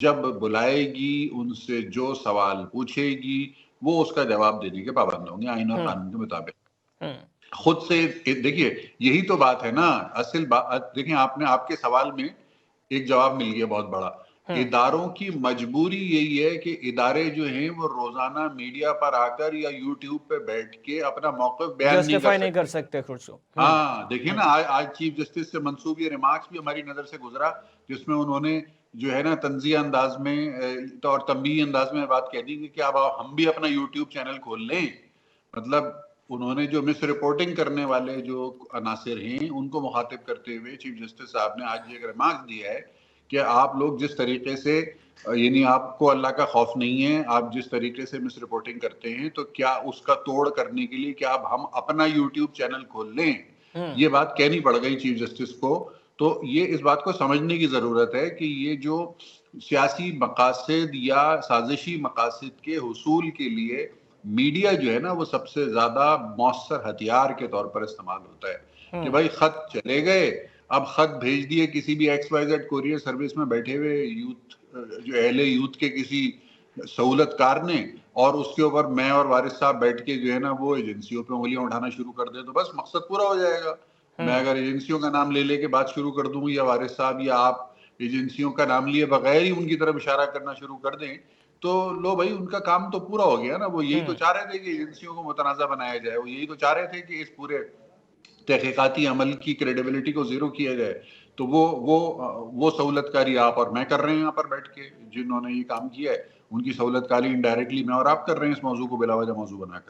जब बुलाएगी, उनसे जो सवाल पूछेगी, वो उसका जवाब देने के पाबंद होंगे आइन और कानून के मुताबिक। खुद से देखिए, यही तो बात है ना, असल बात देखिए, आपने आपके सवाल में एक जवाब मिल गया बहुत बड़ा। इदारों की मजबूरी यही है कि इदारे जो हैं वो रोजाना मीडिया पर आकर या यूट्यूब पे बैठ के अपना मौक़िफ़ बयान नहीं कर सकते खुद को। हाँ, देखिए ना, आज चीफ जस्टिस से मंसूब ये रिमार्क्स भी हमारी नजर से गुजरा, जिसमें उन्होंने जो है ना तंज़िया अंदाज में और तंबीही अंदाज में बात कह दी कि अब हम भी अपना यूट्यूब चैनल खोल लें। मतलब उन्होंने जो मिस रिपोर्टिंग करने वाले जो अनासिर हैं, उनको मुखातिब करते हुए चीफ जस्टिस साहब ने आज ये रिमार्क्स दिया है कि आप लोग जिस तरीके से यानी आपको अल्लाह का खौफ नहीं है, आप जिस तरीके से मिस रिपोर्टिंग करते हैं, तो क्या उसका तोड़ करने के लिए क्या अब हम अपना यूट्यूब चैनल खोल लें? ये बात कहनी पड़ गई चीफ जस्टिस को। तो ये इस बात को समझने की ज़रूरत है कि ये जो सियासी मकासद या साजिशी मकासद के हुसूल के लिए मीडिया जो है ना, वो सबसे ज़्यादा मौसर हथियार के तौर पर इस्तेमाल होता है कि भाई खत चले गए, अब खत भेज दिए किसी भी XYZ कोरियर सर्विस में बैठे हुए यूथ जो अहले यूथ के किसी सहूलतकार ने, और उसके ऊपर मैं और वारिस साहब बैठ के जो है ना वो एजेंसियों पे उंगलियां उठाना शुरू कर दे, तो बस मकसद पूरा हो जाएगा। मैं अगर एजेंसियों का नाम ले लेके बात शुरू कर दूं, या वारिस साहब या आप एजेंसियों का नाम लिए बगैर ही उनकी तरफ इशारा करना शुरू कर दें, तो लो भाई, उनका काम तो पूरा हो गया ना। वो यही तो चाह रहे थे कि एजेंसियों को मुतनाज़ा बनाया जाए, वो यही तो चाह रहे थे कि इस पूरे तहकीकाती अमल की क्रेडिबिलिटी को जीरो किया जाए। तो वो सहूलतकारी आप और मैं कर रहे हैं यहाँ पर बैठ के, जिन्होंने ये काम किया है उनकी सहूलतकारी इनडायरेक्टली मैं और आप कर रहे हैं इस मौजू को बिलावजह मौजू बनाकर।